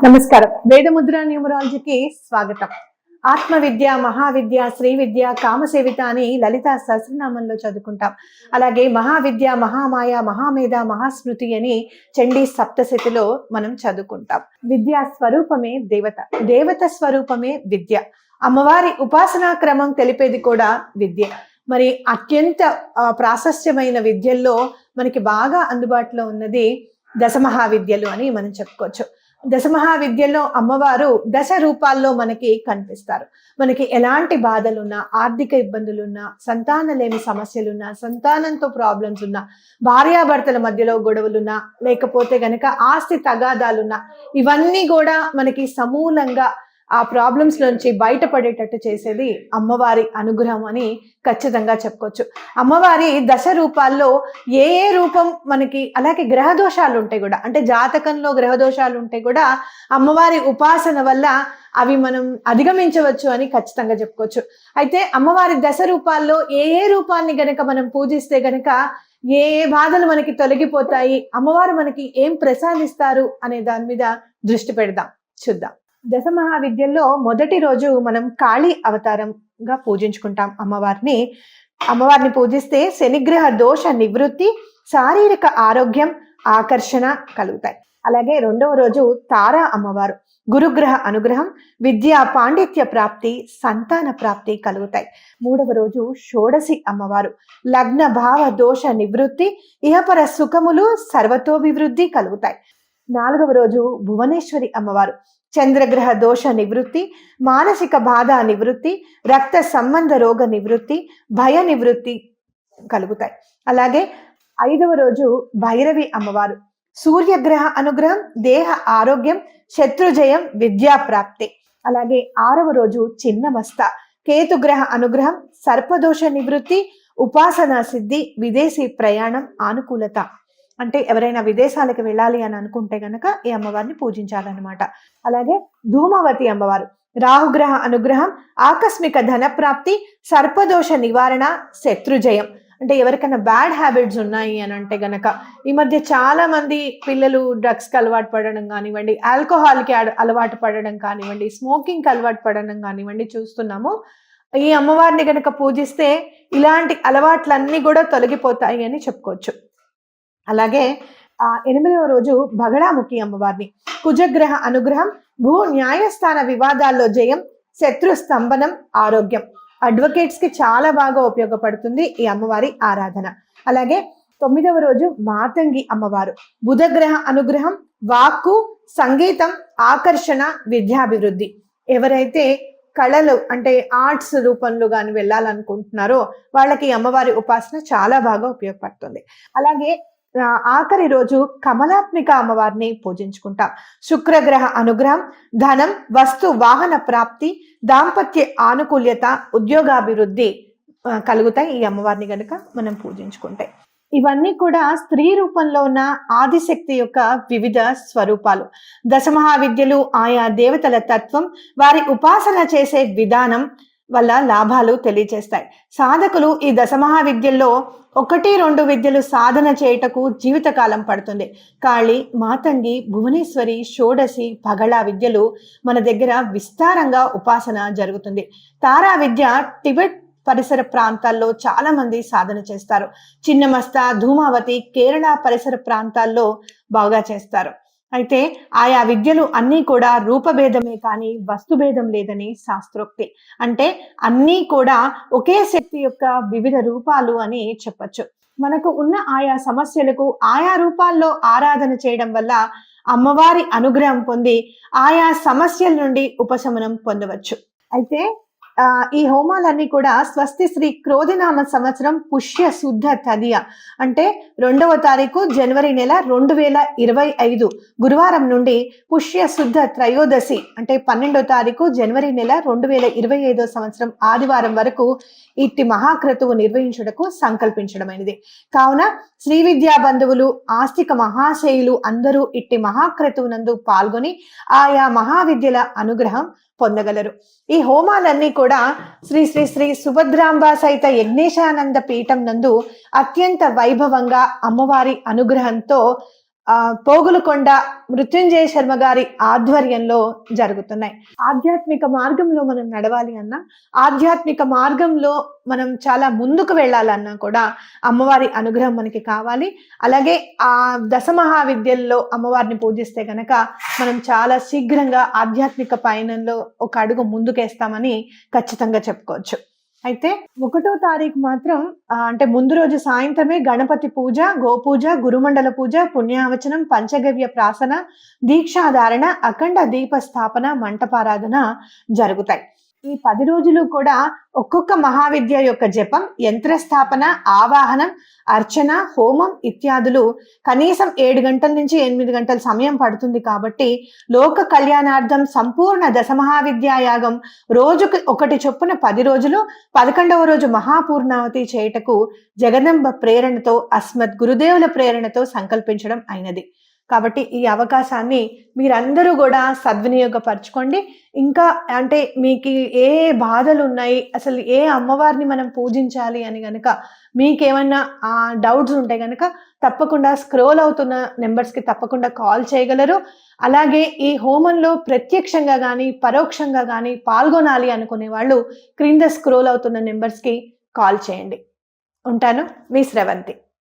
నమస్కారం. వేదముద్ర న్యూమరాలజీకి స్వాగతం. ఆత్మ విద్య, మహావిద్య, శ్రీ విద్య, కామసేవిత అని లలిత సహస్రనామంలో చదువుకుంటాం. అలాగే మహావిద్య, మహామాయ, మహామేధ, మహాస్మృతి అని చండీ సప్తశతిలో మనం చదువుకుంటాం. విద్యా స్వరూపమే దేవత, దేవత స్వరూపమే విద్య. అమ్మవారి ఉపాసనా క్రమం తెలిపేది కూడా విద్య. మరి అత్యంత ప్రాశస్త్యమైన విద్యల్లో మనకి బాగా అందుబాటులో ఉన్నది దశమహావిద్యలు అని మనం చెప్పుకోవచ్చు. దశమహావిద్యల్లో అమ్మవారు దశ రూపాల్లో మనకి కనిపిస్తారు. మనకి ఎలాంటి బాధలున్నా, ఆర్థిక ఇబ్బందులున్నా, సంతానలేమి సమస్యలున్నా, సంతానంతో ప్రాబ్లమ్స్ ఉన్నా, భార్యాభర్తల మధ్యలో గొడవలున్నా, లేకపోతే గనక ఆస్తి తగాదాలున్నా, ఇవన్నీ కూడా మనకి సమూలంగా ఆ ప్రాబ్లమ్స్ నుంచి బయటపడేటట్టు చేసేది అమ్మవారి అనుగ్రహం అని ఖచ్చితంగా చెప్పుకోవచ్చు. అమ్మవారి దశ రూపాల్లో ఏ ఏ రూపం మనకి, అలాగే గ్రహ దోషాలు ఉంటాయి కూడా, అంటే జాతకంలో గ్రహ దోషాలు ఉంటే కూడా అమ్మవారి ఉపాసన వల్ల అవి మనం అధిగమించవచ్చు అని ఖచ్చితంగా చెప్పుకోవచ్చు. అయితే అమ్మవారి దశ రూపాల్లో ఏ ఏ రూపాన్ని గనక మనం పూజిస్తే గనక ఏ ఏ బాధలు మనకి తొలగిపోతాయి, అమ్మవారు మనకి ఏం ప్రసాదిస్తారు అనే దాని మీద దృష్టి పెడదాం, చూద్దాం. దశ మహావిద్యల్లో మొదటి రోజు మనం కాళీ అవతారంగా పూజించుకుంటాం అమ్మవారిని పూజిస్తే శనిగ్రహ దోష నివృత్తి, శారీరక ఆరోగ్యం, ఆకర్షణ కలుగుతాయి. అలాగే రెండవ రోజు తారా అమ్మవారు, గురుగ్రహ అనుగ్రహం, విద్యా పాండిత్య ప్రాప్తి, సంతాన ప్రాప్తి కలుగుతాయి. మూడవ రోజు షోడశి అమ్మవారు, లగ్న భావ దోష నివృత్తి, ఇహపర సుఖములు, సర్వతోభివృద్ధి కలుగుతాయి. నాలుగవ రోజు భువనేశ్వరి అమ్మవారు, చంద్రగ్రహ దోష నివృత్తి, మానసిక బాధ నివృత్తి, రక్త సంబంధ రోగ నివృత్తి, భయ నివృత్తి కలుగుతాయి. అలాగే ఐదవ రోజు భైరవి అమ్మవారు, సూర్యగ్రహ అనుగ్రహం, దేహ ఆరోగ్యం, శత్రుజయం, విద్యా ప్రాప్తి. అలాగే ఆరవ రోజు చిన్నమస్త, కేతుగ్రహ అనుగ్రహం, సర్పదోష నివృత్తి, ఉపాసనా సిద్ధి, విదేశీ ప్రయాణం, ఆనుకూలత. అంటే ఎవరైనా విదేశాలకు వెళ్ళాలి అని అనుకుంటే గనక ఈ అమ్మవారిని పూజించాలన్నమాట. అలాగే ధూమవతి అమ్మవారు, రాహుగ్రహ అనుగ్రహం, ఆకస్మిక ధన ప్రాప్తి, సర్పదోష నివారణ, శత్రుజయం. అంటే ఎవరికైనా బ్యాడ్ హ్యాబిట్స్ ఉన్నాయి అని అంటే గనక, ఈ మధ్య చాలా మంది పిల్లలు డ్రగ్స్కి అలవాటు పడడం కానివ్వండి, ఆల్కహాల్కి అలవాటు పడడం కానివ్వండి, స్మోకింగ్కి అలవాటు పడడం కానివ్వండి చూస్తున్నాము. ఈ అమ్మవారిని గనక పూజిస్తే ఇలాంటి అలవాట్లన్నీ కూడా తొలగిపోతాయి అని చెప్పుకోవచ్చు. అలాగే ఎనిమిదవ రోజు బగళాముఖి అమ్మవారిని, కుజగ్రహ అనుగ్రహం, భూ న్యాయస్థాన వివాదాల్లో జయం, శత్రు స్తంభనం, ఆరోగ్యం. అడ్వకేట్స్ కి చాలా బాగా ఉపయోగపడుతుంది ఈ అమ్మవారి ఆరాధన. అలాగే తొమ్మిదవ రోజు మాతంగి అమ్మవారు, బుధగ్రహ అనుగ్రహం, వాక్కు, సంగీతం, ఆకర్షణ, విద్యాభివృద్ధి. ఎవరైతే కళలు అంటే ఆర్ట్స్ రూపంలో కానీ వెళ్ళాలనుకుంటున్నారో వాళ్ళకి అమ్మవారి ఉపాసన చాలా బాగా ఉపయోగపడుతుంది. అలాగే ఆఖరి రోజు కమలాత్మిక అమ్మవారిని పూజించుకుంటాం. శుక్రగ్రహ అనుగ్రహం, ధనం, వస్తు వాహన ప్రాప్తి, దాంపత్య ఆనుకూల్యత, ఉద్యోగాభివృద్ధి కలుగుతాయి ఈ అమ్మవారిని గనుక మనం పూజించుకుంటే. ఇవన్నీ కూడా స్త్రీ రూపంలో ఉన్న ఆదిశక్తి యొక్క వివిధ స్వరూపాలు. దశమహావిద్యలు ఆయా దేవతల తత్వం, వారి ఉపాసన చేసే విధానం వల్ల లాభాలు తెలియజేస్తాయి. సాధకులు ఈ దశమహావిద్యల్లో 1-2 విద్యలు సాధన చేయుటకు జీవితకాలం పడుతుంది. కాళి, మాతంగి, భువనేశ్వరి, షోడశి, పగళ విద్యలు మన దగ్గర విస్తారంగా ఉపాసన జరుగుతుంది. తారా విద్య టిబెట్ పరిసర ప్రాంతాల్లో చాలా మంది సాధన చేస్తారు. చిన్నమస్త, ధూమావతి, కేరళ పరిసర ప్రాంతాల్లో బాగా చేస్తారు. అయితే ఆయా విద్యలు అన్నీ కూడా రూపభేదమే కానీ వస్తుభేదం లేదని శాస్త్రోక్తి. అంటే అన్నీ కూడా ఒకే శక్తి యొక్క వివిధ రూపాలు అని చెప్పచ్చు. మనకు ఉన్న ఆయా సమస్యలకు ఆయా రూపాల్లో ఆరాధన చేయడం వల్ల అమ్మవారి అనుగ్రహం పొంది ఆయా సమస్యల నుండి ఉపశమనం పొందవచ్చు. అయితే ఈ హోమాలన్నీ కూడా స్వస్తి శ్రీ క్రోధినామ సంవత్సరం పుష్య శుద్ధ తదియ అంటే 2వ తారీఖు జనవరి నెల 2025 గురువారం నుండి పుష్య శుద్ధ త్రయోదశి అంటే 12వ తారీఖు జనవరి నెల 2025 సంవత్సరం ఆదివారం వరకు ఇట్టి మహాక్రతువు నిర్వహించుటకు సంకల్పించడమైనది. కావున శ్రీ విద్యా బంధువులు, ఆస్తిక మహాశయులు అందరూ ఇట్టి మహాక్రతువునందు పాల్గొని ఆయా మహావిద్యల అనుగ్రహం పొందగలరు. ఈ హోమాలన్నీ కూడా శ్రీ శ్రీ శ్రీ సుభద్రాంబ సహిత యజ్ఞేశానంద పీఠం నందు అత్యంత వైభవంగా అమ్మవారి అనుగ్రహంతో పోగులకొండ మృత్యుంజయ శర్మ గారి ఆధ్వర్యంలో జరుగుతున్నాయి. ఆధ్యాత్మిక మార్గంలో మనం నడవాలి అన్నా, ఆధ్యాత్మిక మార్గంలో మనం చాలా ముందుకు వెళ్ళాలన్నా కూడా అమ్మవారి అనుగ్రహం మనకి కావాలి. అలాగే ఆ దశమహావిద్యల్లో అమ్మవారిని పూజిస్తే గనక మనం చాలా శీఘ్రంగా ఆధ్యాత్మిక పయనంలో ఒక అడుగు ముందుకేస్తామని ఖచ్చితంగా చెప్పుకోవచ్చు. అయితే 1వ తారీఖు మాత్రం అంటే ముందు రోజు సాయంత్రమే గణపతి పూజ, గోపూజ, గురుమండల పూజ, పుణ్యావచనం, పంచగవ్య ప్రాసన, దీక్షాధారణ, అఖండ దీప స్థాపన, మంటపారాధన జరుగుతాయి. ఈ 10 రోజులు కూడా ఒక్కొక్క మహావిద్య యొక్క జపం, యంత్రస్థాపన, ఆవాహనం, అర్చన, హోమం ఇత్యాదులు కనీసం 7 గంటల నుంచి 8 గంటల సమయం పడుతుంది. కాబట్టి లోక కళ్యాణార్థం సంపూర్ణ దశమహావిద్యా యాగం రోజుకు ఒకటి చొప్పున 10 రోజులు, 11వ రోజు మహాపూర్ణావతి చేయుటకు జగదంబ ప్రేరణతో, అస్మద్ గురుదేవుల ప్రేరణతో సంకల్పించడం అయినది. కాబట్టి ఈ అవకాశాన్ని మీరందరూ కూడా సద్వినియోగపరచుకోండి. ఇంకా అంటే మీకు ఏ బాధలు ఉన్నాయి, అసలు ఏ అమ్మవారిని మనం పూజించాలి అని గనక మీకేమన్నా డౌట్స్ ఉంటే గనక తప్పకుండా స్క్రోల్ అవుతున్న నెంబర్స్కి తప్పకుండా కాల్ చేయగలరు. అలాగే ఈ హోమంలో ప్రత్యక్షంగా కానీ పరోక్షంగా కానీ పాల్గొనాలి అనుకునే వాళ్ళు క్రింద స్క్రోల్ అవుతున్న నెంబర్స్కి కాల్ చేయండి. ఉంటాను, మీ శ్రవంతి.